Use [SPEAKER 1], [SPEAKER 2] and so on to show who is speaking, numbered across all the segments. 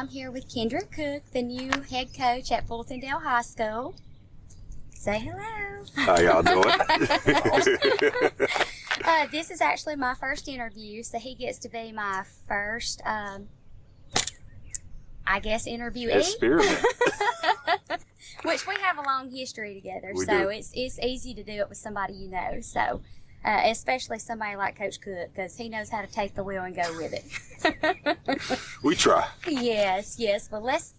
[SPEAKER 1] I'm here with Kendra Cook, the new head coach at Fultondale High School. Say hello.
[SPEAKER 2] How y'all doing?
[SPEAKER 1] This is actually my first interview, so he gets to be my first, interviewee.
[SPEAKER 2] Experiment.
[SPEAKER 1] Which we have a long history together,
[SPEAKER 2] We
[SPEAKER 1] so
[SPEAKER 2] do.
[SPEAKER 1] it's easy to do it with somebody you know. So, especially somebody like Coach Cook, because he knows how to take the wheel and go with it.
[SPEAKER 2] We try.
[SPEAKER 1] Yes. Well, let's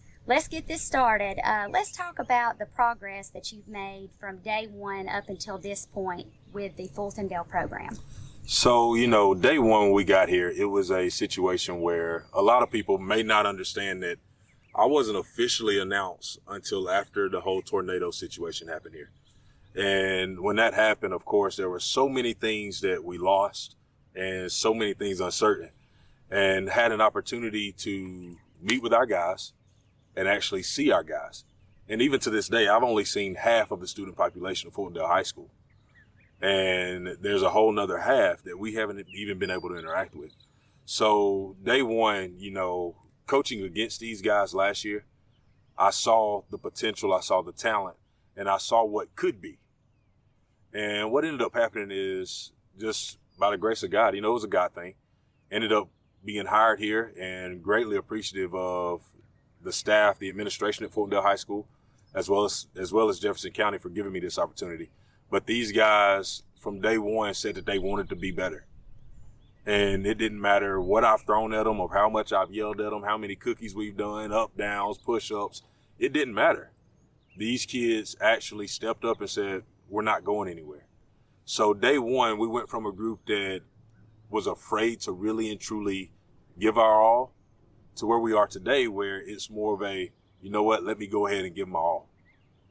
[SPEAKER 1] get this started. Let's talk about the progress that you've made from day one up until this point with the Fultondale program.
[SPEAKER 2] So, day one when we got here, it was a situation where a lot of people may not understand that I wasn't officially announced until after the whole tornado situation happened here. And when that happened, of course, there were so many things that we lost and so many things uncertain, and had an opportunity to meet with our guys and actually see our guys. And even to this day, I've only seen half of the student population of Fultondale High School. And there's a whole nother half that we haven't even been able to interact with. So day one, coaching against these guys last year, I saw the potential, I saw the talent, and I saw what could be. And what ended up happening is, just by the grace of God, it was a God thing, ended up being hired here, and greatly appreciative of the staff, the administration at Fultondale High School, as well as Jefferson County for giving me this opportunity. But these guys from day one said that they wanted to be better. And it didn't matter what I've thrown at them or how much I've yelled at them, how many cookies we've done, up, downs, push-ups. It didn't matter. These kids actually stepped up and said, we're not going anywhere. So day one, we went from a group that was afraid to really and truly give our all to where we are today, where it's more of a, let me go ahead and give my all.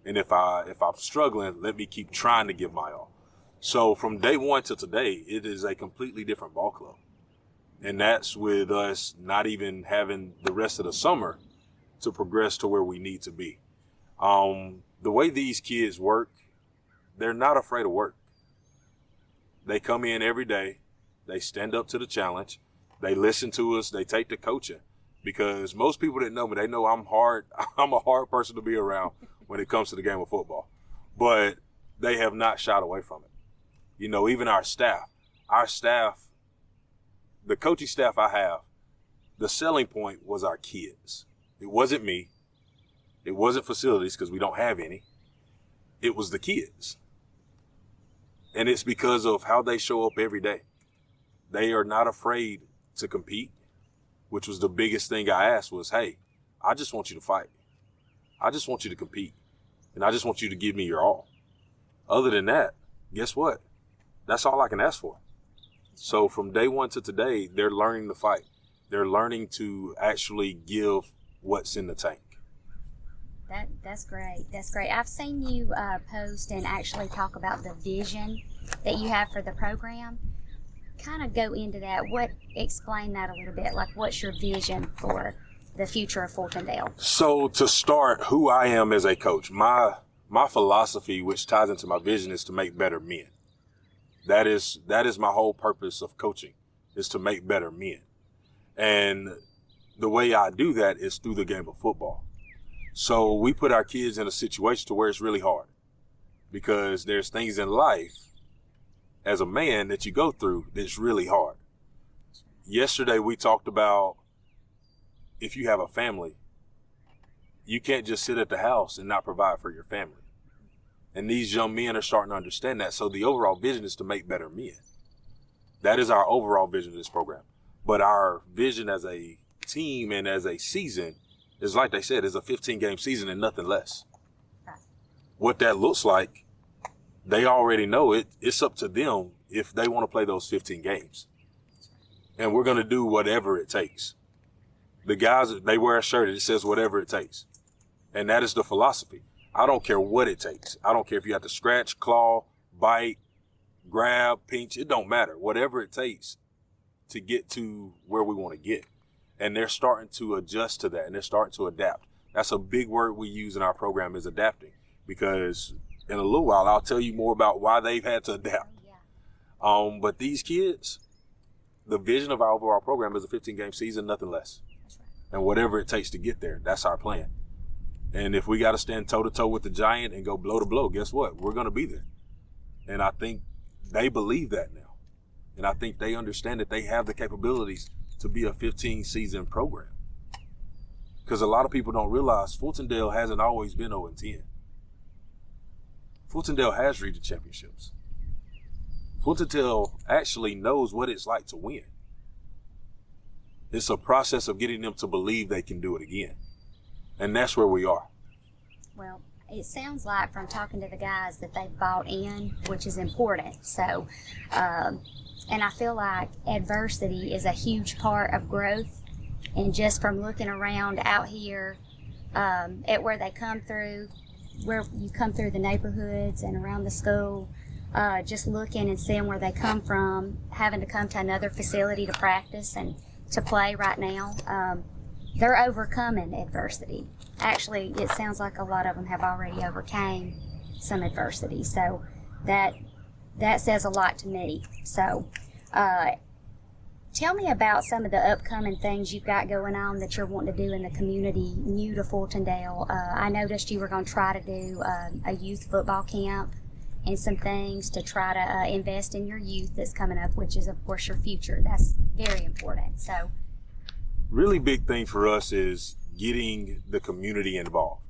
[SPEAKER 2] And if I'm struggling, let me keep trying to give my all. So from day one to today, it is a completely different ball club. And that's with us not even having the rest of the summer to progress to where we need to be. The way these kids work, they're not afraid of work. They come in every day. They stand up to the challenge. They listen to us. They take the coaching. Because most people that know me, they know I'm hard. I'm a hard person to be around when it comes to the game of football. But they have not shied away from it. Even our staff, the coaching staff I have, the selling point was our kids. It wasn't me. It wasn't facilities, because we don't have any. It was the kids. And it's because of how they show up every day. They are not afraid to compete, which was the biggest thing I asked was, hey, I just want you to fight. I just want you to compete. And I just want you to give me your all. Other than that, guess what? That's all I can ask for. So from day one to today, they're learning to fight. They're learning to actually give what's in the tank.
[SPEAKER 1] That's great. That's great. I've seen you post and actually talk about the vision that you have for the program. Kind of go into that. Explain that a little bit. Like, what's your vision for the future of Fultondale?
[SPEAKER 2] So to start, who I am as a coach, my philosophy, which ties into my vision, is to make better men. That is my whole purpose of coaching, is to make better men. And the way I do that is through the game of football. So we put our kids in a situation to where it's really hard, because there's things in life as a man that you go through that's really hard. Yesterday we talked about, if you have a family, you can't just sit at the house and not provide for your family. And these young men are starting to understand that. So the overall vision is to make better men. That is our overall vision of this program. But our vision as a team and as a season is, like they said, is a 15-game season and nothing less. What that looks like, they already know it. It's up to them if they want to play those 15 games. And we're going to do whatever it takes. The guys, they wear a shirt that says whatever it takes. And that is the philosophy. I don't care what it takes. I don't care if you have to scratch, claw, bite, grab, pinch. It don't matter. Whatever it takes to get to where we want to get. And they're starting to adjust to that, and they're starting to adapt. That's a big word we use in our program, is adapting. Because in a little while, I'll tell you more about why they've had to adapt. But these kids, the vision of our overall program is a 15-game season, nothing less. And whatever it takes to get there, that's our plan. And if we got to stand toe to toe with the giant and go blow to blow, guess what? We're going to be there. And I think they believe that now. And I think they understand that they have the capabilities to be a 15-season program. Because a lot of people don't realize Fultondale hasn't always been 0-10. Fultondale has region championships. Fultondale actually knows what it's like to win. It's a process of getting them to believe they can do it again. And that's where we are.
[SPEAKER 1] Well, it sounds like from talking to the guys that they've bought in, which is important. So, and I feel like adversity is a huge part of growth. And just from looking around out here at where they come through, where you come through the neighborhoods and around the school, just looking and seeing where they come from, having to come to another facility to practice and to play right now, they're overcoming adversity. Actually, it sounds like a lot of them have already overcame some adversity. So that says a lot to me. So tell me about some of the upcoming things you've got going on that you're wanting to do in the community new to Fultondale. I noticed you were going to try to do a youth football camp and some things to try to invest in your youth that's coming up, which is, of course, your future. That's very important. So,
[SPEAKER 2] really big thing for us is getting the community involved.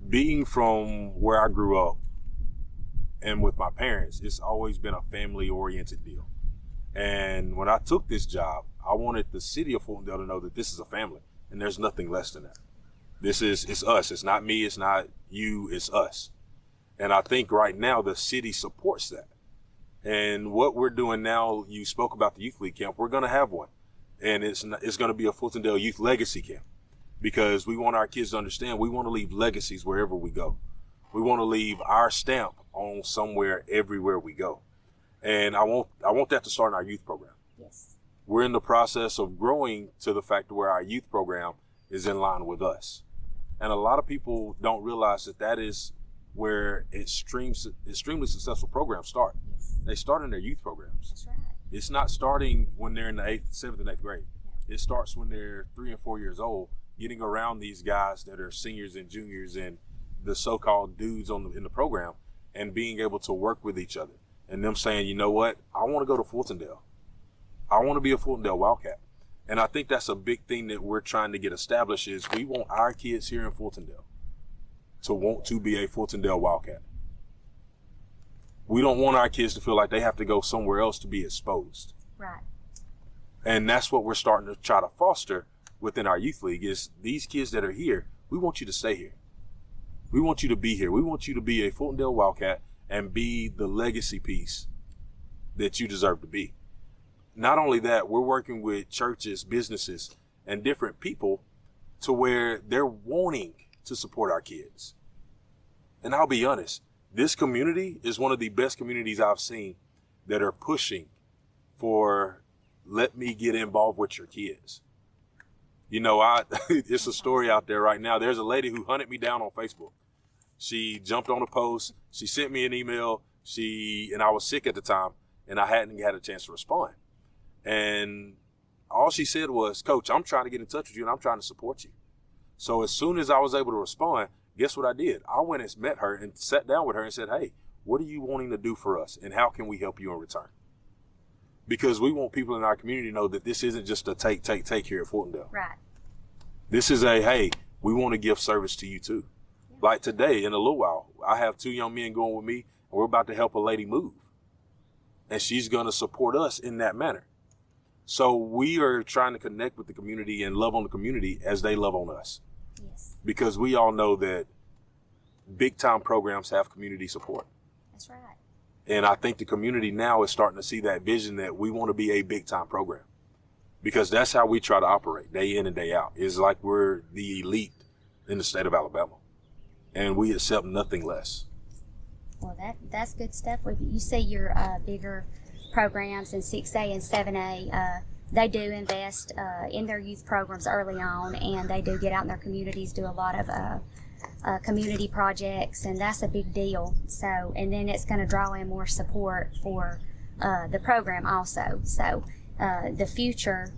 [SPEAKER 2] Being from where I grew up and with my parents, it's always been a family-oriented deal. And when I took this job, I wanted the city of Fultondale to know that this is a family, and there's nothing less than that. It's us. It's not me. It's not you. It's us. And I think right now the city supports that. And what we're doing now, you spoke about the youth league camp. We're going to have one, and it's going to be a Fultondale Youth Legacy Camp, because we want our kids to understand we want to leave legacies wherever we go. We want to leave our stamp on somewhere everywhere we go. And I want that to start in our youth program.
[SPEAKER 1] yes.
[SPEAKER 2] We're in the process of growing to the fact where our youth program is in line with us. And a lot of people don't realize that is where extremely successful programs start.
[SPEAKER 1] Yes.
[SPEAKER 2] They start in their youth programs.
[SPEAKER 1] That's right.
[SPEAKER 2] It's not starting when they're in the 7th and 8th grade. Yeah. It starts when they're 3 and 4 years old, getting around these guys that are seniors and juniors and the so-called dudes in the program, and being able to work with each other. And them saying, you know what, I want to go to Fultondale. I want to be a Fultondale Wildcat. And I think that's a big thing that we're trying to get established is we want our kids here in Fultondale to want to be a Fultondale Wildcat. We don't want our kids to feel like they have to go somewhere else to be exposed.
[SPEAKER 1] Right.
[SPEAKER 2] And that's what we're starting to try to foster within our youth league is these kids that are here, we want you to stay here. We want you to be here. We want you to be a Fultondale Wildcat and be the legacy piece that you deserve to be. Not only that, we're working with churches, businesses, and different people to where they're wanting to support our kids. And I'll be honest, this community is one of the best communities I've seen that are pushing for, let me get involved with your kids. You know, it's a story out there right now. There's a lady who hunted me down on Facebook. She jumped on a post. She sent me an email. And I was sick at the time, and I hadn't had a chance to respond. And all she said was, Coach, I'm trying to get in touch with you, and I'm trying to support you. So as soon as I was able to respond, guess what I did? I went and met her and sat down with her and said, hey, what are you wanting to do for us, and how can we help you in return? Because we want people in our community to know that this isn't just a take here at Fultondale.
[SPEAKER 1] Right.
[SPEAKER 2] This is hey, we want to give service to you too. Yeah. Like today, in a little while, I have 2 young men going with me, and we're about to help a lady move. And she's going to support us in that manner. So we are trying to connect with the community and love on the community as they love on us.
[SPEAKER 1] Yes.
[SPEAKER 2] Because we all know that big time programs have community support.
[SPEAKER 1] That's right.
[SPEAKER 2] And I think the community now is starting to see that vision that we want to be a big time program, because that's how we try to operate day in and day out. It's like we're the elite in the state of Alabama, and we accept nothing less.
[SPEAKER 1] Well, that's good stuff. You see your bigger programs in 6A and 7A, they do invest in their youth programs early on, and they do get out in their communities, do a lot of community projects, and that's a big deal. So, and then it's going to draw in more support for the program also. So the future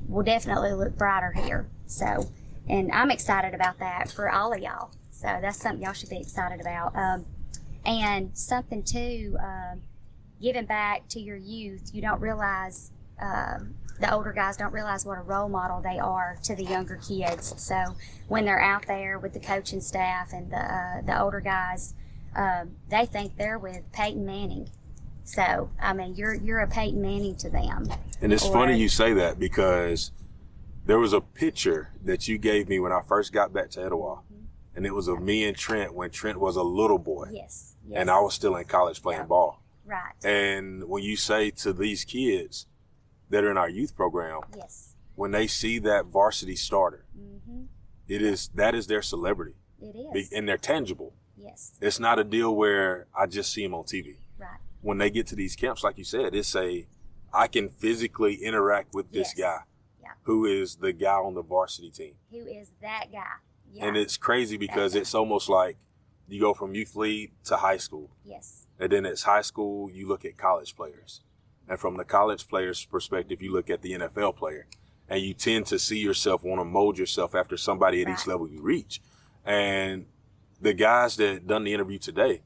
[SPEAKER 1] will definitely look brighter here. So, and I'm excited about that for all of y'all. So that's something y'all should be excited about. And something too, giving back to your youth, you don't realize, the older guys don't realize what a role model they are to the younger kids. So when they're out there with the coaching staff and the older guys, they think they're with Peyton Manning. So, I mean, you're a Peyton Manning to them.
[SPEAKER 2] And it's funny you say that, because there was a picture that you gave me when I first got back to Etowah. And it was of me and Trent when Trent was a little boy.
[SPEAKER 1] Yes.
[SPEAKER 2] And I was still in college playing ball.
[SPEAKER 1] Right.
[SPEAKER 2] And when you say to these kids that are in our youth program,
[SPEAKER 1] yes,
[SPEAKER 2] when they see that varsity starter, that is their celebrity.
[SPEAKER 1] It is.
[SPEAKER 2] And they're tangible.
[SPEAKER 1] Yes.
[SPEAKER 2] It's not a deal where I just see them on TV.
[SPEAKER 1] Right.
[SPEAKER 2] When they get to these camps, like you said, it's I can physically interact with this guy who is the guy on the varsity team.
[SPEAKER 1] Who is that guy? Yeah.
[SPEAKER 2] And it's crazy because it's almost like you go from youth league to high school.
[SPEAKER 1] Yes.
[SPEAKER 2] And then it's high school, you look at college players. And from the college player's perspective, you look at the NFL player. And you tend to see yourself, want to mold yourself after somebody at each level you reach. And the guys that done the interview today,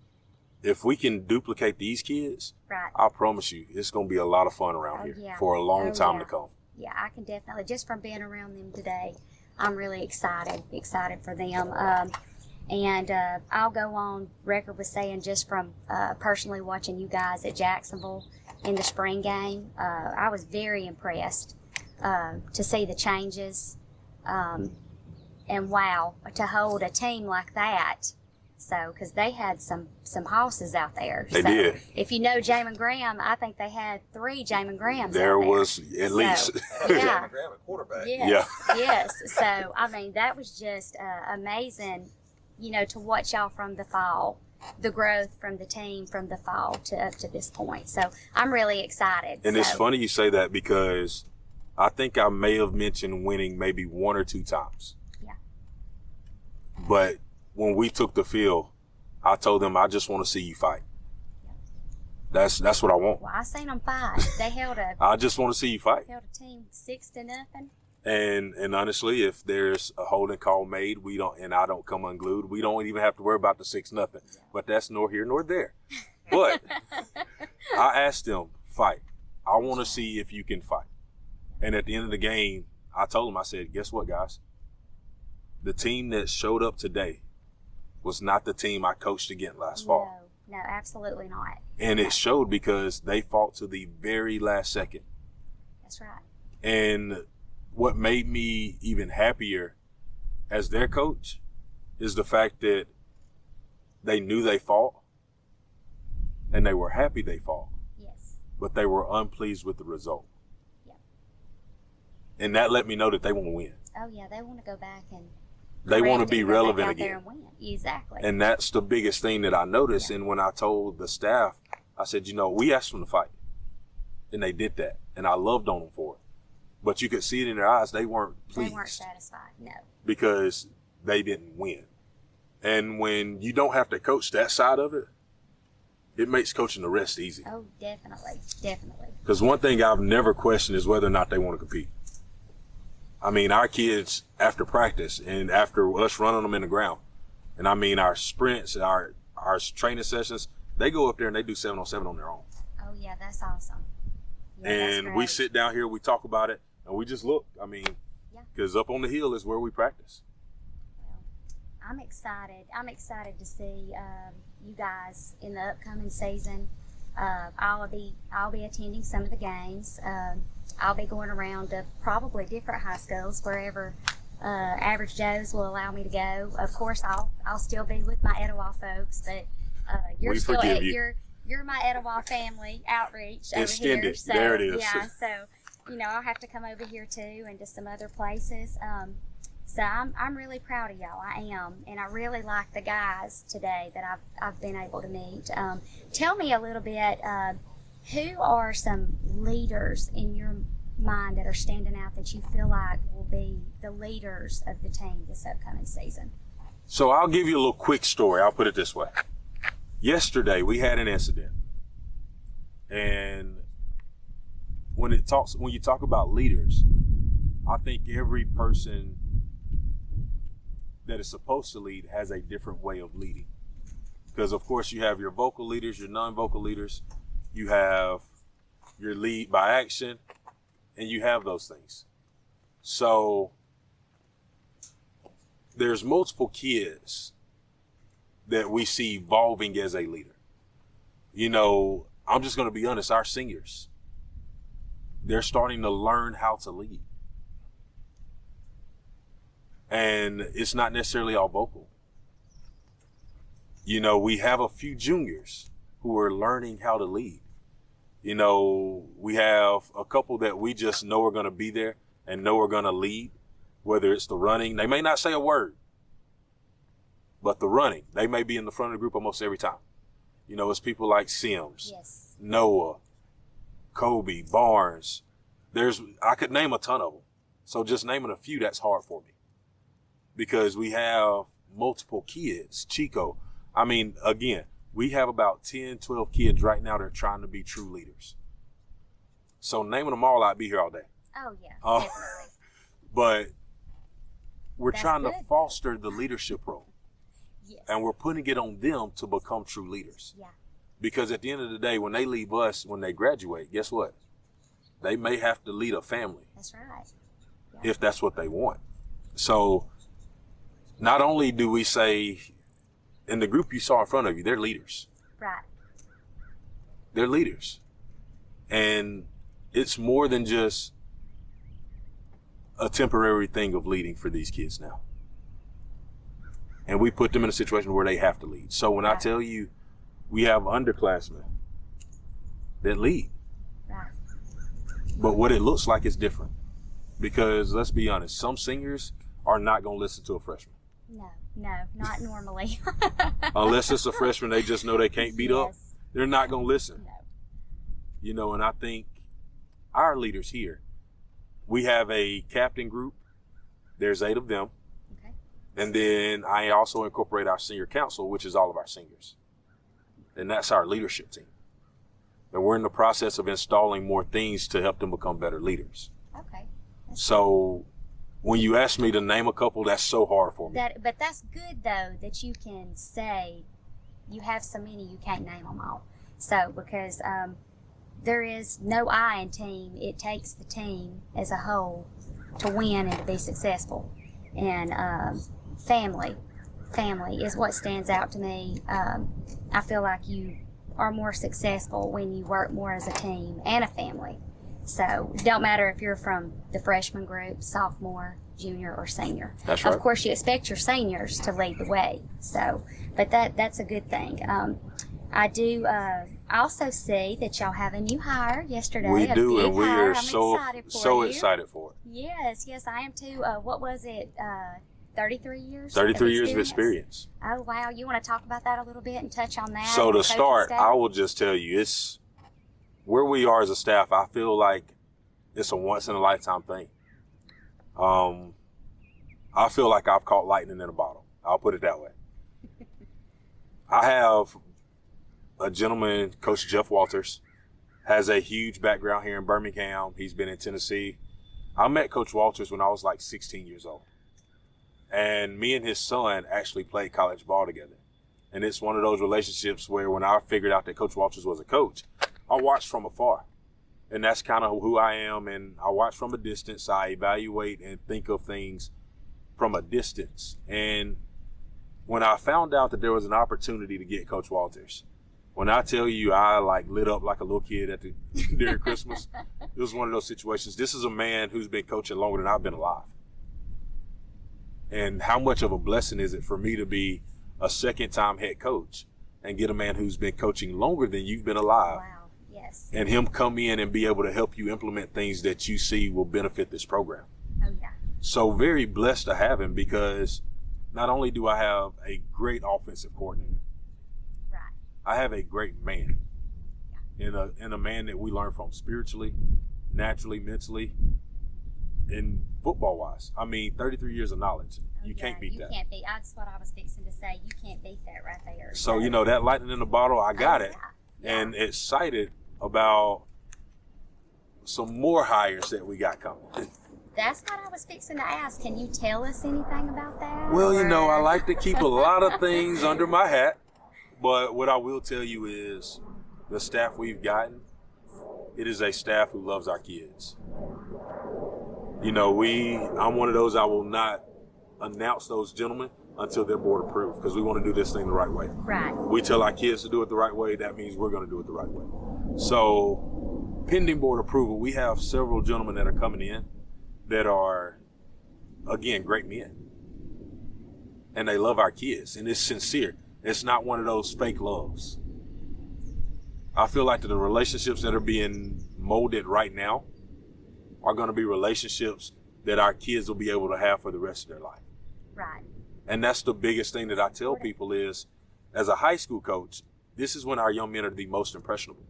[SPEAKER 2] if we can duplicate these kids, I promise you, it's going to be a lot of fun around here for a long time to come.
[SPEAKER 1] Yeah, I can definitely, just from being around them today, I'm really excited for them. And I'll go on record with saying, just from personally watching you guys at Jacksonville in the spring game, I was very impressed to see the changes. And wow, to hold a team like that. So, because they had some hosses out there.
[SPEAKER 2] They did.
[SPEAKER 1] If you know Jamin Graham, I think they had 3 Jamin Grahams
[SPEAKER 2] there
[SPEAKER 1] out there.
[SPEAKER 2] was at least.
[SPEAKER 1] Yeah.
[SPEAKER 3] Jamin Graham, a quarterback.
[SPEAKER 1] Yes, yes. So, I mean, that was just amazing, to watch y'all from the fall, the growth from the team from the fall to up to this point. So, I'm really excited.
[SPEAKER 2] And it's funny you say that, because I think I may have mentioned winning maybe 1 or 2 times.
[SPEAKER 1] Yeah.
[SPEAKER 2] But when we took the field, I told them, I just want to see you fight. That's what I want.
[SPEAKER 1] Well, I seen them fight. They
[SPEAKER 2] I just want to see you fight.
[SPEAKER 1] Held a team 6-0.
[SPEAKER 2] And honestly, if there's a holding call made, I don't come unglued, we don't even have to worry about the 6-0. But that's nor here nor there. But I asked them, fight. I want to see if you can fight. And at the end of the game, I told them, I said, guess what, guys? The team that showed up today was not the team I coached against last fall.
[SPEAKER 1] No, absolutely not.
[SPEAKER 2] And it showed, because they fought to the very last second.
[SPEAKER 1] That's right.
[SPEAKER 2] And what made me even happier as their coach is the fact that they knew they fought and they were happy they fought.
[SPEAKER 1] Yes.
[SPEAKER 2] But they were unpleased with the result.
[SPEAKER 1] Yeah.
[SPEAKER 2] And that let me know that they want to win.
[SPEAKER 1] Oh, yeah, they want to go back and
[SPEAKER 2] they want to be relevant again.
[SPEAKER 1] And win. Exactly.
[SPEAKER 2] And that's the biggest thing that I noticed. Yeah. And when I told the staff, I said, we asked them to fight. And they did that. And I loved on them for it. But you could see it in their eyes. They weren't pleased.
[SPEAKER 1] They weren't satisfied, no.
[SPEAKER 2] Because they didn't win. And when you don't have to coach that side of it, it makes coaching the rest easy.
[SPEAKER 1] Oh, definitely. Definitely.
[SPEAKER 2] Because one thing I've never questioned is whether or not they want to compete. I mean, our kids, after practice and after us running them in the ground, and I mean our sprints, our training sessions, they go up there and they do 7-on-7 on their own.
[SPEAKER 1] Oh, yeah, that's awesome. Yeah,
[SPEAKER 2] and we sit down here, we talk about it, and we just look. I mean, because up on the hill is where we practice.
[SPEAKER 1] Well, I'm excited. I'm excited to see you guys in the upcoming season. I'll be attending some of the games. I'll be going around to probably different high schools, wherever Average Joe's will allow me to go. Of course, I'll still be with my Etowah folks, but you're
[SPEAKER 2] we
[SPEAKER 1] still
[SPEAKER 2] forgive you.
[SPEAKER 1] You're my Etowah family outreach
[SPEAKER 2] Extended.
[SPEAKER 1] over here. So,
[SPEAKER 2] there it is.
[SPEAKER 1] Yeah, so I'll have to come over here too, and to some other places. So I'm really proud of y'all. I am, and I really like the guys today that I've been able to meet. Tell me a little bit. Who are some leaders in your mind that are standing out that you feel like will be the leaders of the team this upcoming season?
[SPEAKER 2] So I'll give you a little quick story. I'll put it this way. Yesterday we had an incident, and when you talk about leaders, I think every person that is supposed to lead has a different way of leading. Because of course you have your vocal leaders, your non-vocal leaders, you have your lead by action, and you have those things. So there's multiple kids that we see evolving as a leader. You know, I'm just going to be honest, our seniors, they're starting to learn how to lead. And it's not necessarily all vocal. You know, we have a few juniors who are learning how to lead. You know, we have a couple that we just know are going to be there and know are going to lead, whether it's the running. They may not say a word, but the running, they may be in the front of the group almost every time. You know, it's people like Sims,
[SPEAKER 1] yes,
[SPEAKER 2] Noah, Kobe, Barnes. I could name a ton of them. So just naming a few, that's hard for me. Because we have multiple kids, Chico. I mean, again, we have about 10, 12 kids right now that are trying to be true leaders. So naming them all, I'd be here all day.
[SPEAKER 1] oh yeah, definitely.
[SPEAKER 2] But we're
[SPEAKER 1] That's
[SPEAKER 2] trying to
[SPEAKER 1] good.
[SPEAKER 2] foster the leadership role.
[SPEAKER 1] Yes.
[SPEAKER 2] And we're putting it on them to become true leaders.
[SPEAKER 1] Yeah.
[SPEAKER 2] Because at the end of the day, when they leave us, when they graduate, guess what? They may have to lead a family.
[SPEAKER 1] That's right. Yeah.
[SPEAKER 2] If that's what they want. So not only do we say, in the group you saw in front of you, they're leaders.
[SPEAKER 1] Right.
[SPEAKER 2] They're leaders. And it's more than just a temporary thing of leading for these kids now. And we put them in a situation where they have to lead. So when I
[SPEAKER 1] Right.
[SPEAKER 2] tell you we have underclassmen that lead,
[SPEAKER 1] Right.
[SPEAKER 2] but what it looks like is different. Because let's be honest, some seniors are not going to listen to a freshman.
[SPEAKER 1] No, not normally.
[SPEAKER 2] Unless it's a freshman they just know they can't beat up,
[SPEAKER 1] Yes.
[SPEAKER 2] they're not going to listen.
[SPEAKER 1] No.
[SPEAKER 2] You know, and I think our leaders here, we have a captain group. There's 8 of them.
[SPEAKER 1] Okay.
[SPEAKER 2] And then I also incorporate our senior council, which is all of our seniors. And that's our leadership team. And we're in the process of installing more things to help them become better leaders.
[SPEAKER 1] Okay.
[SPEAKER 2] So when you ask me to name a couple, that's so hard for me.
[SPEAKER 1] But that's good though that you can say you have so many you can't name them all. So because there is no I in team, it takes the team as a whole to win and to be successful. And family is what stands out to me. I feel like you are more successful when you work more as a team and a family. So it don't matter if you're from the freshman group, sophomore, junior, or senior.
[SPEAKER 2] That's right.
[SPEAKER 1] Of course, you expect your seniors to lead the way. So, but that's a good thing. I also see that y'all have a new hire yesterday.
[SPEAKER 2] We
[SPEAKER 1] a
[SPEAKER 2] do,
[SPEAKER 1] big
[SPEAKER 2] and we
[SPEAKER 1] hire.
[SPEAKER 2] are
[SPEAKER 1] I'm
[SPEAKER 2] so
[SPEAKER 1] excited
[SPEAKER 2] excited for it.
[SPEAKER 1] Yes, I am too. What was it? 33 years?
[SPEAKER 2] 33 years of experience.
[SPEAKER 1] Oh, wow. You want to talk about that a little bit and touch on that?
[SPEAKER 2] So
[SPEAKER 1] and
[SPEAKER 2] to
[SPEAKER 1] the coaching
[SPEAKER 2] start,
[SPEAKER 1] staff?
[SPEAKER 2] I will just tell you, it's where we are as a staff. I feel like it's a once in a lifetime thing. I feel like I've caught lightning in a bottle. I'll put it that way. I have a gentleman, Coach Jeff Walters, has a huge background here in Birmingham. He's been in Tennessee. I met Coach Walters when I was like 16 years old. And me and his son actually played college ball together. And it's one of those relationships where when I figured out that Coach Walters was a coach, I watched from afar. And that's kind of who I am. And I watch from a distance. I evaluate and think of things from a distance. And when I found out that there was an opportunity to get Coach Walters, when I tell you I like lit up like a little kid during Christmas, it was one of those situations. This is a man who's been coaching longer than I've been alive. And how much of a blessing is it for me to be a second-time head coach and get a man who's been coaching longer than you've been alive,
[SPEAKER 1] Wow, yes.
[SPEAKER 2] and him come in and be able to help you implement things that you see will benefit this program.
[SPEAKER 1] Oh, yeah.
[SPEAKER 2] So very blessed to have him, because not only do I have a great offensive coordinator,
[SPEAKER 1] Right.
[SPEAKER 2] I have a great man, and a man that we learn from spiritually, naturally, mentally, and football-wise. I mean, 33 years of knowledge.
[SPEAKER 1] Oh,
[SPEAKER 2] You can't beat that.
[SPEAKER 1] You can't beat. That's what I was fixing to say. You can't beat that right there.
[SPEAKER 2] So, you know, that lightning in the bottle, I got it.
[SPEAKER 1] Yeah.
[SPEAKER 2] And excited about some more hires that we got coming.
[SPEAKER 1] That's what I was fixing to ask. Can you tell us anything about that?
[SPEAKER 2] Well, you know, I like to keep a lot of things under my hat, but what I will tell you is the staff we've gotten, it is a staff who loves our kids. You know, I'm one of those, I will not announce those gentlemen until they're board approved, because we want to do this thing the right way.
[SPEAKER 1] Right.
[SPEAKER 2] We tell our kids to do it the right way, that means we're going to do it the right way. So, pending board approval, we have several gentlemen that are coming in that are, again, great men. And they love our kids, and it's sincere. It's not one of those fake loves. I feel like the relationships that are being molded right now are going to be relationships that our kids will be able to have for the rest of their life.
[SPEAKER 1] Right.
[SPEAKER 2] And that's the biggest thing that I tell people is, as a high school coach, this is when our young men are the most impressionable.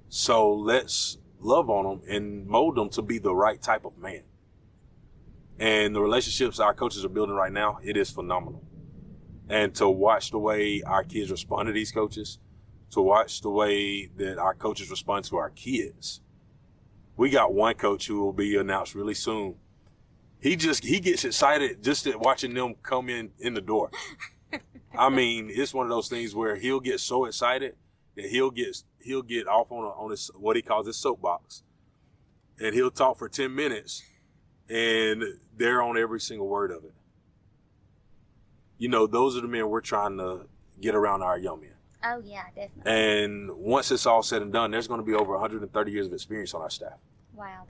[SPEAKER 2] So let's love on them and mold them to be the right type of man. And the relationships our coaches are building right now, it is phenomenal. And to watch the way our kids respond to these coaches, to watch the way that our coaches respond to our kids. We got one coach who will be announced really soon. He gets excited just at watching them come in the door. I mean, it's one of those things where he'll get so excited that he'll get off on his, what he calls his soapbox, and he'll talk for 10 minutes, and they're on every single word of it. You know, those are the men we're trying to get around our young men.
[SPEAKER 1] Oh yeah, definitely.
[SPEAKER 2] And once it's all said and done, there's going to be over 130 years of experience on our staff.
[SPEAKER 1] Wow,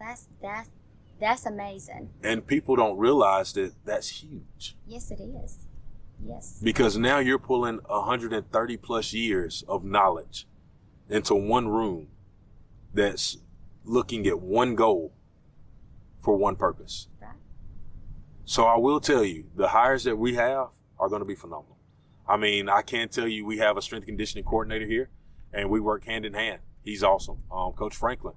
[SPEAKER 1] that's amazing.
[SPEAKER 2] And people don't realize that that's huge.
[SPEAKER 1] Yes, it is. Yes.
[SPEAKER 2] Because now you're pulling 130 plus years of knowledge into one room that's looking at one goal for one purpose.
[SPEAKER 1] Right.
[SPEAKER 2] So I will tell you, the hires that we have are going to be phenomenal. I mean, I can tell you we have a strength conditioning coordinator here, and we work hand in hand. He's awesome. Coach Franklin,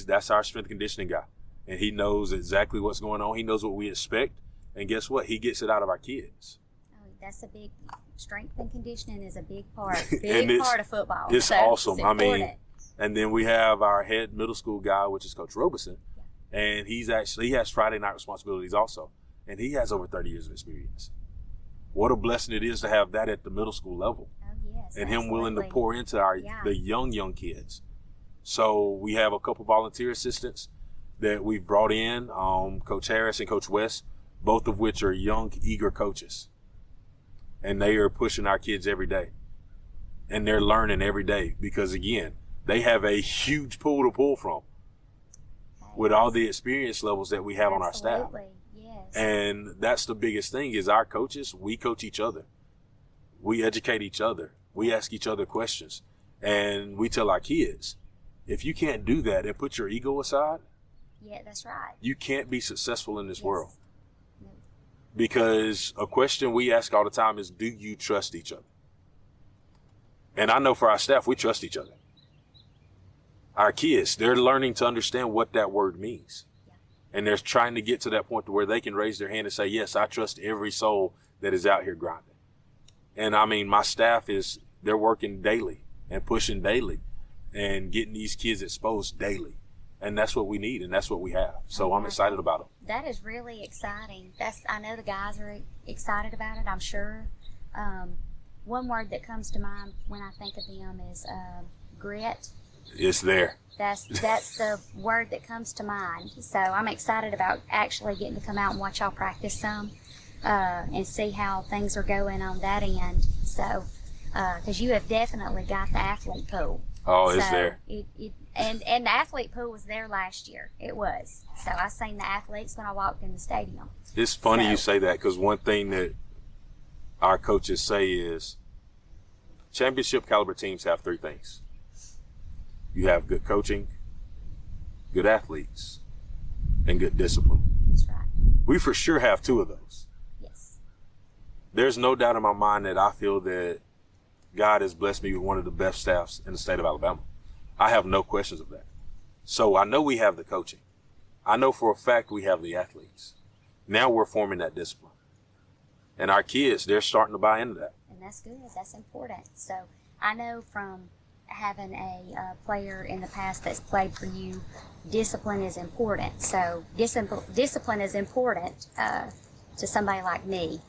[SPEAKER 2] that's our strength conditioning guy, and he knows exactly what's going on. He knows what we expect, and guess what? He gets it out of our kids. Oh,
[SPEAKER 1] that's a big, strength and conditioning is a big part of football.
[SPEAKER 2] It's
[SPEAKER 1] so
[SPEAKER 2] awesome.
[SPEAKER 1] It's important.
[SPEAKER 2] And then we have our head middle school guy, which is Coach Robeson, and he has Friday night responsibilities also, and he has over 30 years of experience. What a blessing it is to have that at the middle school level.
[SPEAKER 1] Oh, yes,
[SPEAKER 2] and him willing to pour into the young kids. So we have a couple volunteer assistants that we've brought in, Coach Harris and Coach West, both of which are young, eager coaches. And they are pushing our kids every day. And they're learning every day because, again, they have a huge pool to pull from with all the experience levels that we have on our staff.
[SPEAKER 1] Yes.
[SPEAKER 2] And that's the biggest thing is our coaches, we coach each other. We educate each other. We ask each other questions. And we tell our kids, if you can't do that and put your ego aside,
[SPEAKER 1] yeah, that's right.
[SPEAKER 2] You can't be successful in this world. No. Because a question we ask all the time is, do you trust each other? And I know for our staff, we trust each other. Our kids, they're learning to understand what that word means. Yeah. And they're trying to get to that point to where they can raise their hand and say, yes, I trust every soul that is out here grinding. And I mean, my staff they're working daily and pushing daily and getting these kids exposed daily. And that's what we need, and that's what we have. So I'm excited about it.
[SPEAKER 1] That is really exciting. I know the guys are excited about it, I'm sure. One word that comes to mind when I think of them is grit.
[SPEAKER 2] It's there.
[SPEAKER 1] That's the word that comes to mind. So I'm excited about actually getting to come out and watch y'all practice some and see how things are going on that end. So, because you have definitely got the athlete pool.
[SPEAKER 2] Oh, it's there.
[SPEAKER 1] And the athlete pool was there last year. It was. So I seen the athletes when I walked in the stadium.
[SPEAKER 2] It's funny you say that because one thing that our coaches say is championship caliber teams have three things. You have good coaching, good athletes, and good discipline.
[SPEAKER 1] That's right.
[SPEAKER 2] We for sure have two of those.
[SPEAKER 1] Yes.
[SPEAKER 2] There's no doubt in my mind that I feel that God has blessed me with one of the best staffs in the state of Alabama. I have no questions of that. So I know we have the coaching. I know for a fact we have the athletes. Now we're forming that discipline. And our kids, they're starting to buy into that.
[SPEAKER 1] And that's good. That's important. So I know from having a player in the past that's played for you, discipline is important. So discipline is important to somebody like me.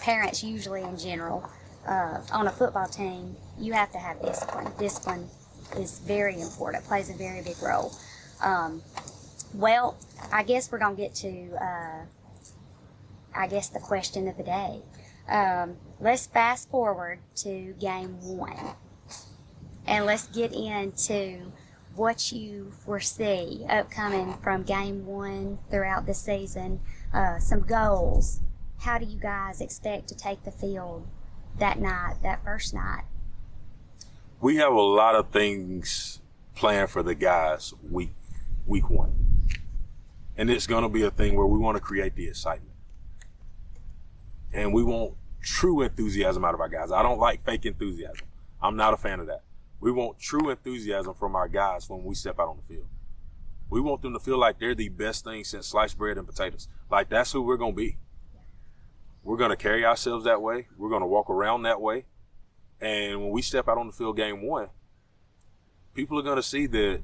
[SPEAKER 1] Parents usually in general, on a football team, you have to have discipline. Discipline is very important, plays a very big role. Well, I guess we're going to get to, the question of the day. Let's fast forward to game 1. And let's get into what you foresee upcoming from game 1 throughout the season. Some goals. How do you guys expect to take the field that night, that first night?
[SPEAKER 2] We have a lot of things planned for the guys week 1. And it's going to be a thing where we want to create the excitement. And we want true enthusiasm out of our guys. I don't like fake enthusiasm. I'm not a fan of that. We want true enthusiasm from our guys when we step out on the field. We want them to feel like they're the best thing since sliced bread and potatoes. Like, that's who we're going to be. We're going to carry ourselves that way. We're going to walk around that way. And when we step out on the field game 1, people are going to see that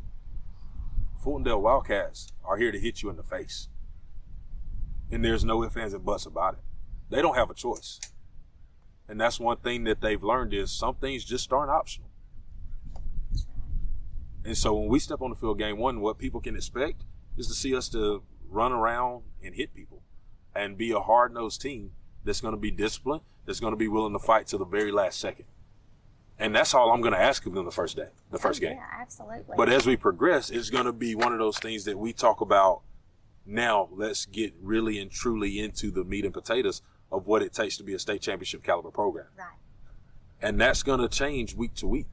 [SPEAKER 2] Fultondale Wildcats are here to hit you in the face. And there's no ifs, ands, and buts about it. They don't have a choice. And that's one thing that they've learned is some things just aren't optional. And so when we step on the field game 1, what people can expect is to see us to run around and hit people and be a hard-nosed team that's going to be disciplined, that's going to be willing to fight to the very last second. And that's all I'm going to ask of them the first game.
[SPEAKER 1] Yeah, absolutely.
[SPEAKER 2] But as we progress, it's going to be one of those things that we talk about now. Let's get really and truly into the meat and potatoes of what it takes to be a state championship caliber program.
[SPEAKER 1] Right.
[SPEAKER 2] And that's going to change week to week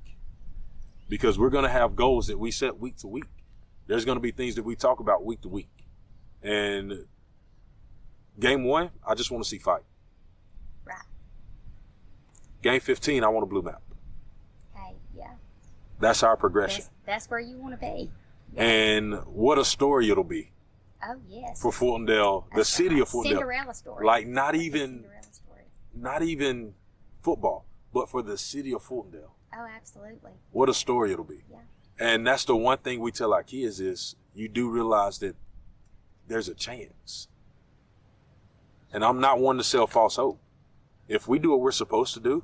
[SPEAKER 2] because we're going to have goals that we set week to week. There's going to be things that we talk about week to week. And game 1, I just want to see fight.
[SPEAKER 1] Right.
[SPEAKER 2] Game 15, I want a blue map.
[SPEAKER 1] Okay, yeah.
[SPEAKER 2] That's our progression.
[SPEAKER 1] That's where you want to be.
[SPEAKER 2] Yeah. And what a story it'll be.
[SPEAKER 1] Oh, yes.
[SPEAKER 2] For Fultondale, the city of Fultondale.
[SPEAKER 1] Cinderella story.
[SPEAKER 2] Like not even football, but for the city of Fultondale.
[SPEAKER 1] Oh, absolutely.
[SPEAKER 2] What a story it'll be.
[SPEAKER 1] Yeah.
[SPEAKER 2] And that's the one thing we tell our kids is you do realize that there's a chance. And I'm not one to sell false hope. If we do what we're supposed to do,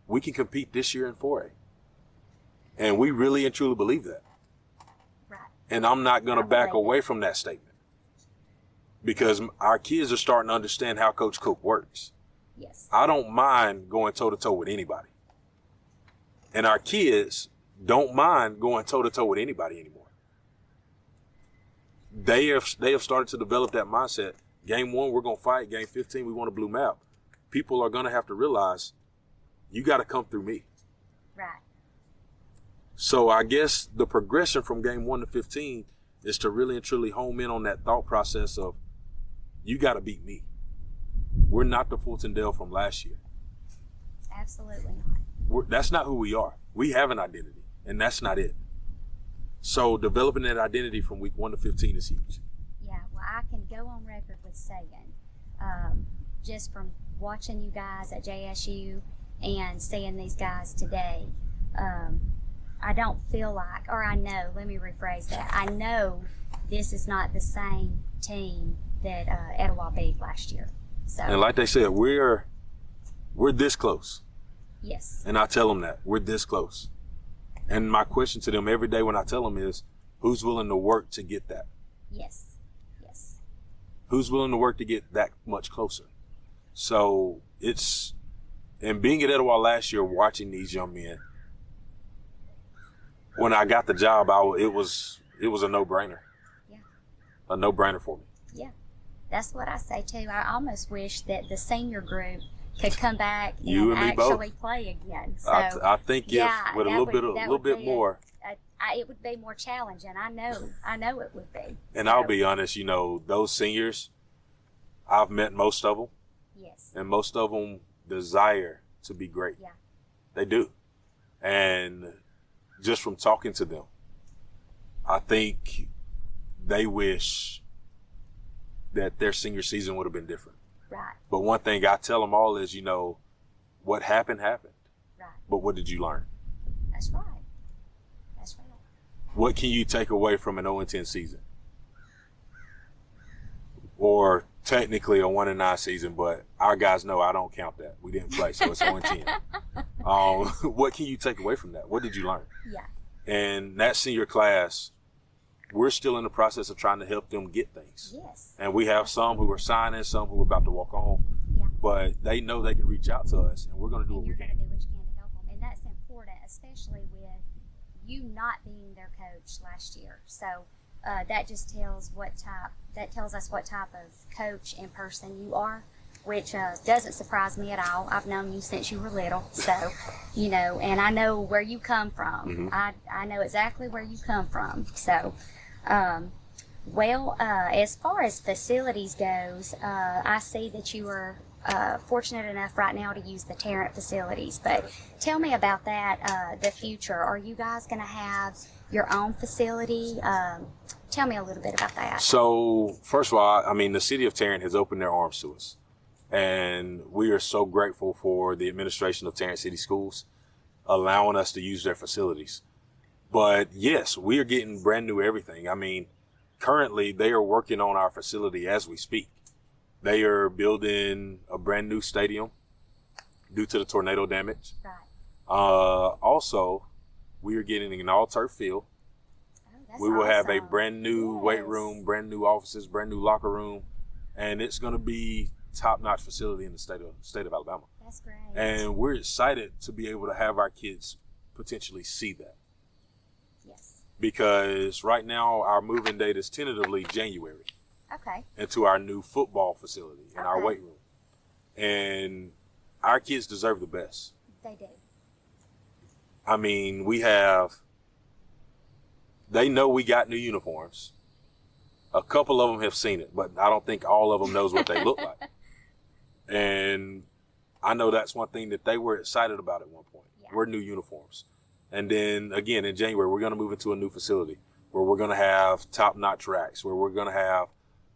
[SPEAKER 2] we can compete this year in 4A. And we really and truly believe that.
[SPEAKER 1] Right.
[SPEAKER 2] And I'm not going to back away from that statement. Because our kids are starting to understand how Coach Cook works.
[SPEAKER 1] Yes.
[SPEAKER 2] I don't mind going toe-to-toe with anybody. And our kids don't mind going toe-to-toe with anybody anymore. They have started to develop that mindset. Game 1, we're going to fight. Game 15, we want a blue map. People are going to have to realize you got to come through me.
[SPEAKER 1] Right.
[SPEAKER 2] So I guess the progression from game 1 to 15 is to really and truly home in on that thought process of you got to beat me. We're not the Fultondale from last year.
[SPEAKER 1] Absolutely not.
[SPEAKER 2] That's not who we are. We have an identity, and that's not it. So developing that identity from week 1 to 15 is huge.
[SPEAKER 1] Yeah, well, I can go on record with saying, just from watching you guys at JSU and seeing these guys today, I don't feel like, or I know, let me rephrase that, I know this is not the same team that Etowah beat last year. So,
[SPEAKER 2] and like they said, we're this close.
[SPEAKER 1] Yes.
[SPEAKER 2] And I tell them that. We're this close. And my question to them every day when I tell them is, who's willing to work to get that?
[SPEAKER 1] Yes. Yes.
[SPEAKER 2] Who's willing to work to get that much closer? So it's, and being at Etowah last year, watching these young men, when I got the job, it was a no-brainer.
[SPEAKER 1] Yeah.
[SPEAKER 2] A no-brainer for me.
[SPEAKER 1] Yeah. That's what I say too. I almost wish that the senior group could come back and actually play again. So
[SPEAKER 2] I think with a little bit more,
[SPEAKER 1] it would be more challenging. I know it would be.
[SPEAKER 2] And I'll be honest, those seniors, I've met most of them.
[SPEAKER 1] Yes.
[SPEAKER 2] And most of them desire to be great.
[SPEAKER 1] Yeah.
[SPEAKER 2] They do. And just from talking to them, I think they wish that their senior season would have been different.
[SPEAKER 1] Right.
[SPEAKER 2] But one thing I tell them all is, what happened.
[SPEAKER 1] Right.
[SPEAKER 2] But what did you learn?
[SPEAKER 1] That's right.
[SPEAKER 2] what can you take away from an 0-10 season? Or technically a 1-9 season, but our guys know I don't count that. We didn't play, so it's 0-10. What can you take away from that? What did you learn?
[SPEAKER 1] Yeah.
[SPEAKER 2] And that senior class, we're still in the process of trying to help them get things.
[SPEAKER 1] Yes.
[SPEAKER 2] And we have some who are signing, some who are about to walk on.
[SPEAKER 1] Yeah.
[SPEAKER 2] But they know they can reach out to us, and we're going to do what we
[SPEAKER 1] You're
[SPEAKER 2] can.
[SPEAKER 1] going to do what you can to help them. And that's important, especially with you not being their coach last year. So that just tells us what type of coach and person you are, which doesn't surprise me at all. I've known you since you were little, so, and I know where you come from.
[SPEAKER 2] Mm-hmm.
[SPEAKER 1] I know exactly where you come from. So, as far as facilities goes, I see that you are fortunate enough right now to use the Tarrant facilities, but tell me about that, the future. Are you guys going to have your own facility? Tell me a little bit about that.
[SPEAKER 2] So, first of all, I mean, the city of Tarrant has opened their arms to us, and we are so grateful for the administration of Tarrant City Schools allowing us to use their facilities. But yes, we are getting brand new everything. I mean, currently they are working on our facility as we speak. They are building a brand new stadium due to the tornado damage.
[SPEAKER 1] Right.
[SPEAKER 2] Also, we are getting an all-turf field.
[SPEAKER 1] That's
[SPEAKER 2] we will have a
[SPEAKER 1] awesome.
[SPEAKER 2] brand new weight room, brand new offices, brand new locker room, and it's going to be top-notch facility in the state of Alabama.
[SPEAKER 1] That's great.
[SPEAKER 2] And we're excited to be able to have our kids potentially see that.
[SPEAKER 1] Yes.
[SPEAKER 2] Because right now our moving date is tentatively January.
[SPEAKER 1] Okay.
[SPEAKER 2] Into our new football facility and our
[SPEAKER 1] Okay.
[SPEAKER 2] weight room. And our kids deserve the best.
[SPEAKER 1] They do.
[SPEAKER 2] I mean, they know we got new uniforms. A couple of them have seen it, but I don't think all of them knows what they look like. And I know that's one thing that they were excited about at one point.
[SPEAKER 1] Yeah.
[SPEAKER 2] We're new uniforms. And then again, in January, we're going to move into a new facility where we're going to have top-notch racks, where we're going to have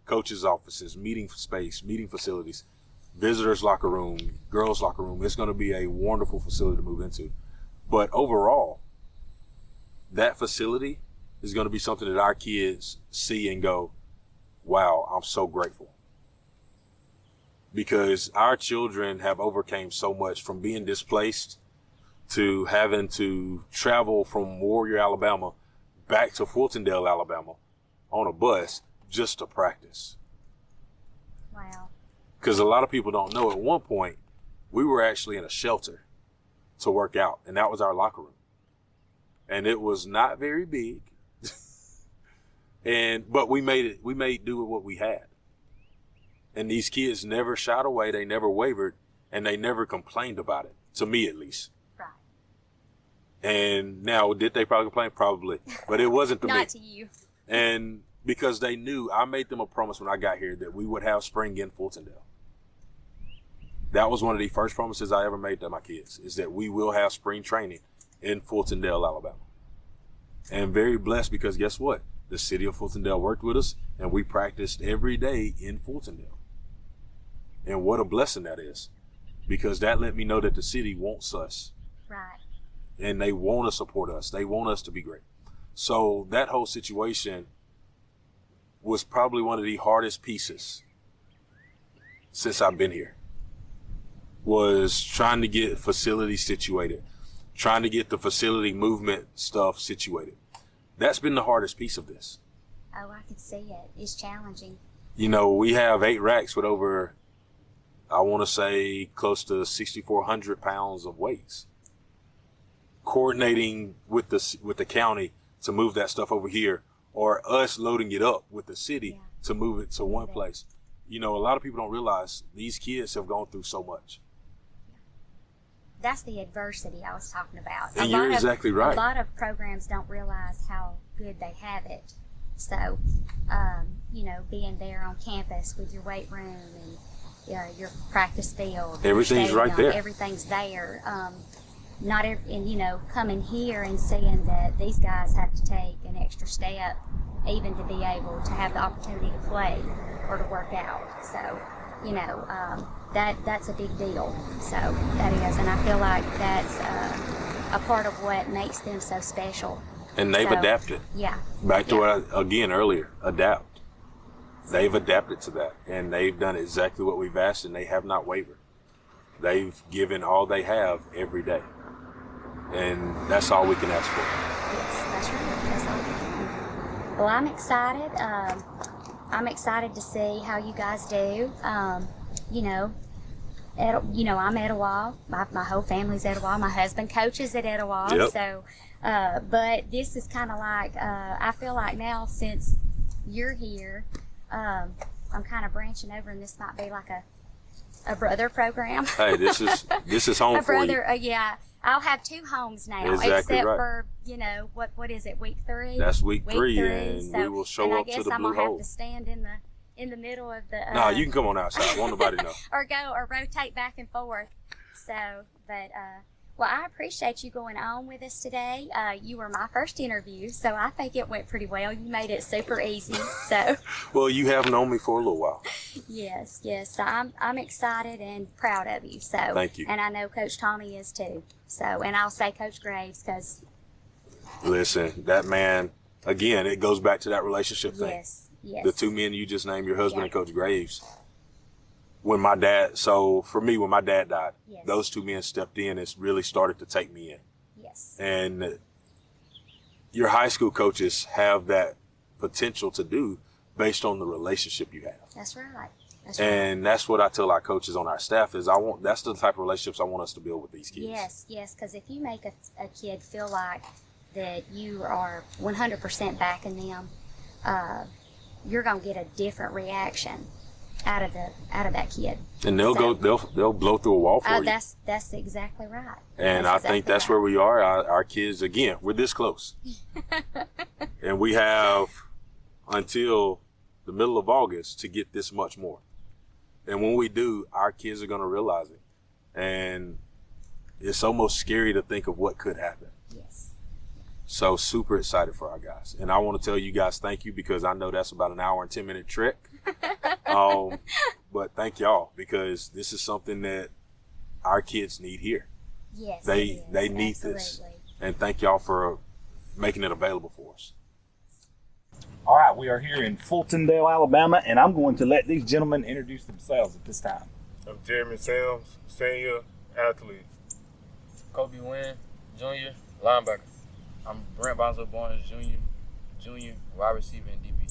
[SPEAKER 2] coaches' offices, meeting space, meeting facilities, visitors' locker room, girls' locker room. It's going to be a wonderful facility to move into. But overall, that facility is going to be something that our kids see and go, wow, I'm so grateful. Because our children have overcame so much, from being displaced to having to travel from Warrior, Alabama back to Fultondale, Alabama on a bus just to practice.
[SPEAKER 1] Wow.
[SPEAKER 2] Because a lot of people don't know, at one point, we were actually in a shelter to work out, and that was our locker room. And it was not very big, but we made do with what we had. And these kids never shied away, they never wavered, and they never complained about it, to me at least.
[SPEAKER 1] Right.
[SPEAKER 2] And now, did they probably complain? Probably, but it wasn't to me.
[SPEAKER 1] Not to you.
[SPEAKER 2] And because they knew, I made them a promise when I got here that we would have spring in Fultondale. That was one of the first promises I ever made to my kids, is that we will have spring training in Fultondale, Alabama. And very blessed, because guess what? The city of Fultondale worked with us, and we practiced every day in Fultondale. And what a blessing that is, because that let me know that the city wants us.
[SPEAKER 1] Right.
[SPEAKER 2] And they want to support us. They want us to be great. So that whole situation was probably one of the hardest pieces since I've been here, was trying to get facilities situated, trying to get the facility movement stuff situated. That's been the hardest piece of this.
[SPEAKER 1] Oh, I can see it. It's challenging.
[SPEAKER 2] We have 8 racks with over, I want to say, close to 6,400 pounds of weights. Coordinating with the county to move that stuff over here, or us loading it up with the city to move it to one place. A lot of people don't realize these kids have gone through so much.
[SPEAKER 1] That's the adversity I was talking about.
[SPEAKER 2] And you're exactly right.
[SPEAKER 1] A lot of programs don't realize how good they have it. So, being there on campus with your weight room and your practice field,
[SPEAKER 2] everything's
[SPEAKER 1] your
[SPEAKER 2] right there.
[SPEAKER 1] Everything's there. Coming here and seeing that these guys have to take an extra step even to be able to have the opportunity to play or to work out. So, that's a big deal. So that is, and I feel like that's a part of what makes them so special.
[SPEAKER 2] And they've
[SPEAKER 1] So,
[SPEAKER 2] adapted.
[SPEAKER 1] Yeah.
[SPEAKER 2] Back to
[SPEAKER 1] Yeah.
[SPEAKER 2] what again earlier, adapt. They've adapted to that, and they've done exactly what we've asked, and they have not wavered. They've given all they have every day, and that's all we can ask for.
[SPEAKER 1] Yes, that's right. That's all we can. Well, I'm excited. I'm excited to see how you guys do. You know, I'm Etowah. My whole family's Etowah. My husband coaches at Etowah.
[SPEAKER 2] Yep.
[SPEAKER 1] So, but this is kind of like, I feel like now since you're here, I'm kind of branching over, and this might be like a brother program.
[SPEAKER 2] Hey, this is home
[SPEAKER 1] A
[SPEAKER 2] for you.
[SPEAKER 1] brother, yeah. I'll have 2 homes now,
[SPEAKER 2] Exactly
[SPEAKER 1] except
[SPEAKER 2] right.
[SPEAKER 1] for, what is it, week 3?
[SPEAKER 2] That's week 3,
[SPEAKER 1] Week
[SPEAKER 2] and we will show
[SPEAKER 1] and
[SPEAKER 2] up to the
[SPEAKER 1] I guess I'm
[SPEAKER 2] blue
[SPEAKER 1] gonna
[SPEAKER 2] hole.
[SPEAKER 1] have to stand in the middle of the.
[SPEAKER 2] Nah, you can come on outside. Won't nobody know.
[SPEAKER 1] or rotate back and forth. So, but well, I appreciate you going on with us today. You were my first interview, so I think it went pretty well. You made it super easy. So.
[SPEAKER 2] Well, you have known me for a little while.
[SPEAKER 1] Yes. So I'm excited and proud of you. So.
[SPEAKER 2] Thank you.
[SPEAKER 1] And I know Coach Tawny is too. So, and I'll say Coach Graves because.
[SPEAKER 2] Listen, that man. Again, it goes back to that relationship thing.
[SPEAKER 1] Yes.
[SPEAKER 2] The 2 men you just named, your husband
[SPEAKER 1] Yeah.
[SPEAKER 2] and Coach Graves. When my dad died,
[SPEAKER 1] Yes.
[SPEAKER 2] those 2 men stepped in and really started to take me in.
[SPEAKER 1] Yes.
[SPEAKER 2] And your high school coaches have that potential to do based on the relationship you have.
[SPEAKER 1] That's right.
[SPEAKER 2] And that's what I tell our coaches on our staff is that's the type of relationships I want us to build with these kids.
[SPEAKER 1] Yes, because if you make a kid feel like that you are 100% backing them, you're gonna get a different reaction out of that kid.
[SPEAKER 2] And they'll blow through a wall for you.
[SPEAKER 1] That's exactly right.
[SPEAKER 2] And I think that's where we are. Our kids, again, we're this close. And we have until the middle of August to get this much more. And when we do, our kids are going to realize it. And it's almost scary to think of what could happen.
[SPEAKER 1] Yes.
[SPEAKER 2] So super excited for our guys. And I want to tell you guys thank you because I know that's about an hour and 10-minute trek. But thank y'all because this is something that our kids need here.
[SPEAKER 1] Yes.
[SPEAKER 2] They need this. And thank y'all for making it available for us.
[SPEAKER 3] All right, we are here in Fultondale, Alabama, and I'm going to let these gentlemen introduce themselves at this time.
[SPEAKER 4] I'm Jeremy Sims, senior athlete.
[SPEAKER 5] Kobe Wynn, junior, linebacker. I'm Brent Bonzo Barnes, junior, wide receiver and DB.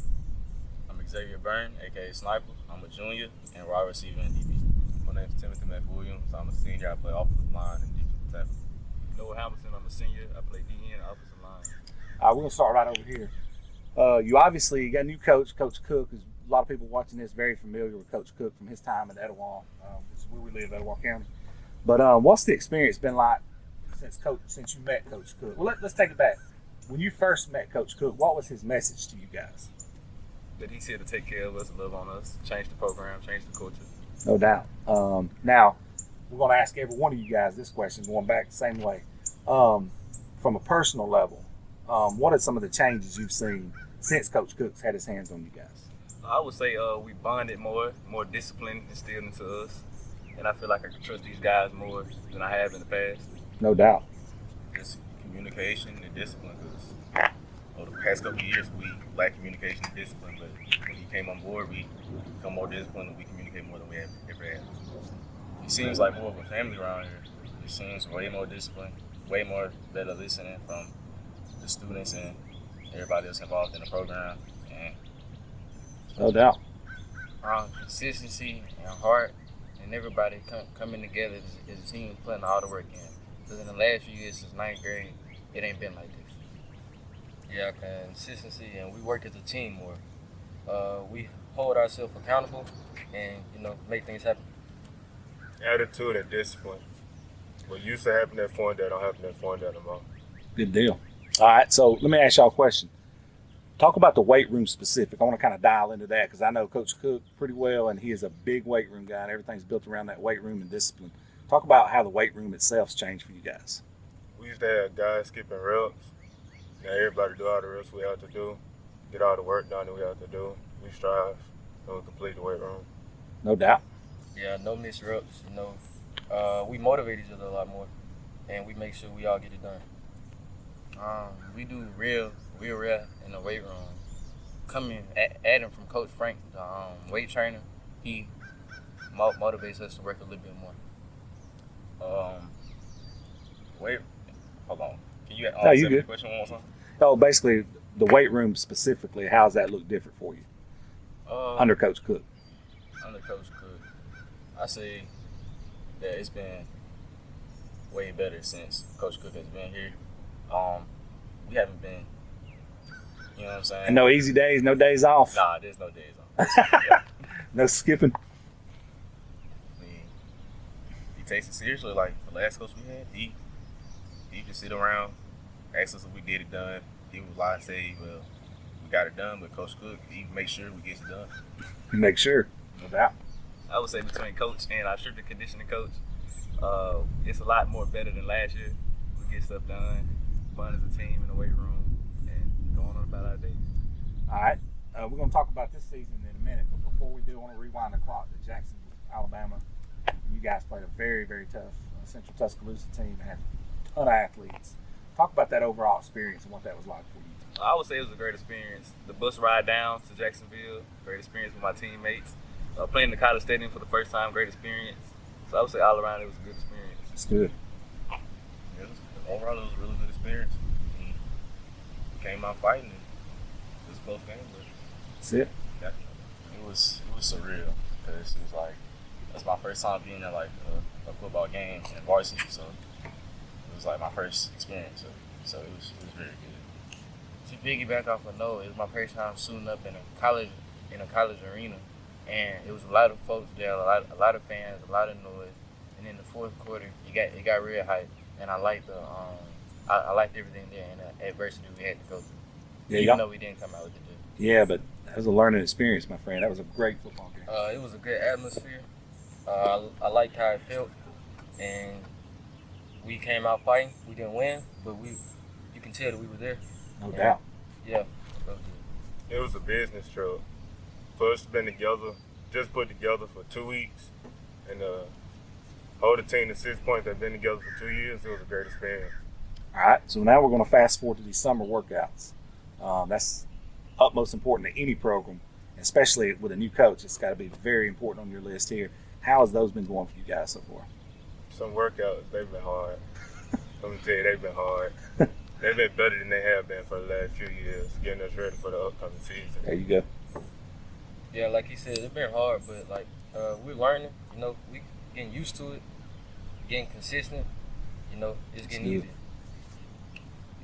[SPEAKER 6] I'm Xavier Byrne, aka Sniper. I'm a junior and wide receiver and DB.
[SPEAKER 4] My name is Timothy McWilliams. I'm a senior. I play offensive line and defensive tackle.
[SPEAKER 7] Noah Hamilton, I'm a senior. I play DN and offensive line.
[SPEAKER 3] We're going to start right over here. You obviously got a new coach, Coach Cook. A lot of people watching this very familiar with Coach Cook from his time at Etowah, which is where we live, Etowah County. But what's the experience been like since you met Coach Cook? Well, let's take it back. When you first met Coach Cook, what was his message to you guys?
[SPEAKER 7] That he's here to take care of us, love on us, change the program, change the culture.
[SPEAKER 3] No doubt. Now, we're going to ask every one of you guys this question, going back the same way. From a personal level, what are some of the changes you've seen since Coach Cook's had his hands on you guys?
[SPEAKER 7] I would say we bonded more discipline instilled into us, and I feel like I can trust these guys more than I have in the past.
[SPEAKER 3] No doubt.
[SPEAKER 7] Just communication and discipline, because over the past couple of years we lack communication and discipline, but when he came on board, we become more disciplined and we communicate more than we have ever had. He seems like more of a family around here. He seems way more disciplined, way more better listening from the students and everybody else involved in the program. And
[SPEAKER 3] No doubt.
[SPEAKER 5] Consistency and heart and everybody coming together as a team putting all the work in. Because in the last few years since 9th grade, it ain't been like this. Yeah, consistency and we work as a team more. We hold ourselves accountable and, make things happen.
[SPEAKER 4] Attitude and discipline. What used to happen at Fultondale don't happen at Fultondale no more.
[SPEAKER 3] Good deal. All right, so let me ask y'all a question. Talk about the weight room specific. I want to kind of dial into that because I know Coach Cook pretty well, and he is a big weight room guy, and everything's built around that weight room and discipline. Talk about how the weight room itself's changed for you guys.
[SPEAKER 4] We used to have guys skipping reps. Now everybody do all the reps we have to do, get all the work done that we have to do. We strive and we complete the weight room.
[SPEAKER 3] No doubt.
[SPEAKER 5] Yeah, no missed reps, we motivate each other a lot more and we make sure we all get it done. We do real in the weight room. Adam from Coach Frank, the weight trainer, he motivates us to work a little bit more.
[SPEAKER 7] Wait, hold on. Can you
[SPEAKER 3] No, you
[SPEAKER 7] answer the
[SPEAKER 3] good.
[SPEAKER 7] question one more time?
[SPEAKER 3] Oh, basically, the weight room specifically, how's that look different for you under Coach Cook?
[SPEAKER 5] Under Coach Cook, I say that it's been way better since Coach Cook has been here. We haven't been, you know what I'm saying?
[SPEAKER 3] And no easy days, no days off,
[SPEAKER 5] Nah, there's no days off.
[SPEAKER 3] no skipping.
[SPEAKER 7] I mean, he takes it seriously. Like the last coach we had, he just sit around, ask us if we did it done. He would lie and say, well, we got it done, but Coach Cook, he makes sure we get it done.
[SPEAKER 3] Make sure, no doubt.
[SPEAKER 6] I would say between coach and our strength and conditioning coach, it's a lot more better than last year. We get stuff done, fun as a team in the weight room, and going on about our day.
[SPEAKER 3] All right, we're going to talk about this season in a minute, but before we do, I want to rewind the clock to Jackson, Alabama. You guys played a very, very tough Central Tuscaloosa team and had a ton of athletes. Talk about that overall experience and what that was like for you.
[SPEAKER 6] I would say it was a great experience. The bus ride down to Jacksonville, great experience with my teammates. Playing in the college stadium for the first time, great experience. So I would say all around it was a good experience.
[SPEAKER 3] It's good.
[SPEAKER 7] Yeah, overall, it was a really good experience. We came out fighting, and it was a close game, but
[SPEAKER 3] That's it.
[SPEAKER 7] it was surreal because it was like that's my first time being at like a football game in varsity, so it was like my first experience. So it was very good.
[SPEAKER 5] To piggyback off of Noah, it was my first time suiting up in a college arena, and it was a lot of folks there, a lot of fans, a lot of noise. And in the fourth quarter, it got real hype, and I liked I liked everything there and the adversity we had to go through.
[SPEAKER 3] Yeah,
[SPEAKER 5] Even though we didn't come out with the dub.
[SPEAKER 3] Yeah, but that was a learning experience, my friend. That was a great football game.
[SPEAKER 5] It was a good atmosphere. I liked how it felt, and we came out fighting. We didn't win, but you can tell that we were there.
[SPEAKER 3] No doubt.
[SPEAKER 5] Yeah.
[SPEAKER 4] It was a business trip. For us to been together, just put together for 2 weeks, and hold a team to 6 points that been together for 2 years, it was a great experience.
[SPEAKER 3] All right, so now we're going to fast forward to these summer workouts. That's utmost important to any program, especially with a new coach. It's got to be very important on your list here. How has those been going for you guys so far?
[SPEAKER 4] Some workouts, they've been hard. Let me tell you, they've been hard. They've been better than they have been for the last few years, getting us ready for the upcoming season.
[SPEAKER 3] There you go.
[SPEAKER 5] Yeah, like he said, it's been hard, but like we're learning. You know, we getting used to it, getting consistent. You know, it's getting easier.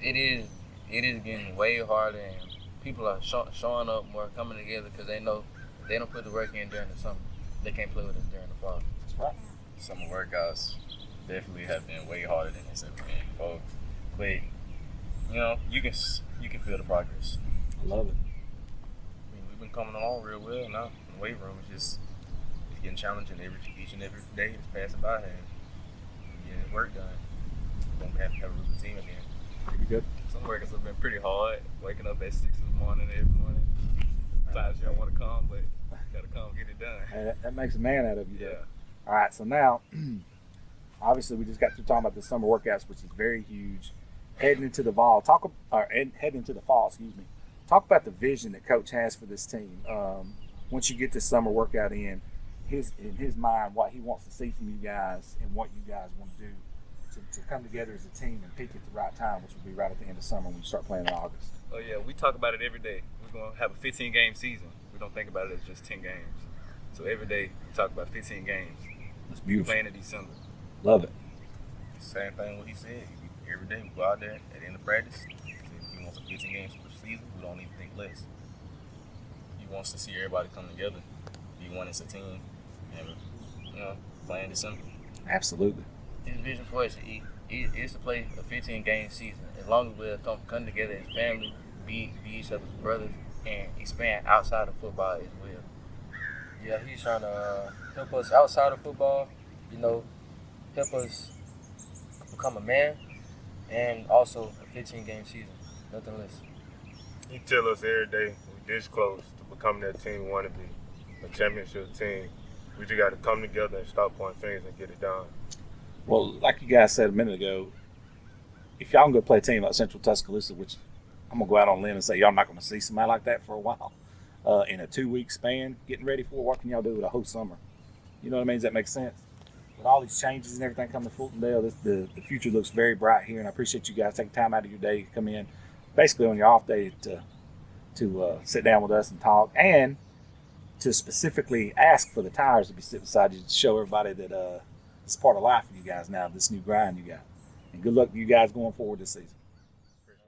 [SPEAKER 5] It is getting way harder, and people are showing up more, coming together because they know if they don't put the work in during the summer, they can't play with us during the fall.
[SPEAKER 3] That's right.
[SPEAKER 7] Summer workouts definitely have been way harder than it's ever been before, but you know you can feel the progress.
[SPEAKER 3] I love it.
[SPEAKER 7] I mean, we've been coming along real well now in the weight room. It's getting challenging each and every day that's passing by, and getting work done. We're gonna have a really good team again.
[SPEAKER 3] Pretty good.
[SPEAKER 6] Some workouts have been pretty hard, waking up at 6 in the morning every morning. Sometimes you don't want to come, but you got to come get it done.
[SPEAKER 3] Hey, that makes a man out of you.
[SPEAKER 6] Yeah.
[SPEAKER 3] Though. All right, so now, obviously, we just got through talking about the summer workouts, which is very huge. Heading into the fall, heading into the fall. Excuse me. Talk about the vision that Coach has for this team. Once you get this summer workout in his mind, what he wants to see from you guys and what you guys want to do to come together as a team and peak at the right time, which will be right at the end of summer when you start playing in August.
[SPEAKER 6] Oh, yeah, we talk about it every day. We're going to have a 15-game season. We don't think about it as just 10 games. So every day we talk about 15 games.
[SPEAKER 3] That's beautiful.
[SPEAKER 6] Playing in December.
[SPEAKER 3] Love it.
[SPEAKER 7] Same thing what he said. Every day we go out there at the end of practice. If he wants a 15 games per season, we don't even think less. He wants to see everybody come together, be one as a team, and play in December.
[SPEAKER 3] Absolutely.
[SPEAKER 5] His vision for us is to play a 15-game season. As long as we come together as family, be each other's brothers, and expand outside of football as well. Yeah, he's trying to help us outside of football, help us become a man, and also a 15-game season, nothing less.
[SPEAKER 4] He tell us every day we're this close to becoming that team we want to be, a championship team. We just got to come together and stop pointing fingers and get it done.
[SPEAKER 3] Well, like you guys said a minute ago, if y'all can go play a team like Central Tuscaloosa, which I'm gonna go out on a limb and say y'all not gonna see somebody like that for a while, in a 2-week span, getting ready for, what can y'all do with a whole summer? You know what I mean? Does that make sense? With all these changes and everything coming to Fultondale, the future looks very bright here, and I appreciate you guys taking time out of your day to come in, basically on your off day to sit down with us and talk, and to specifically ask for the tires to be sitting beside you to show everybody that it's part of life for you guys now, this new grind you got. And good luck to you guys going forward this season.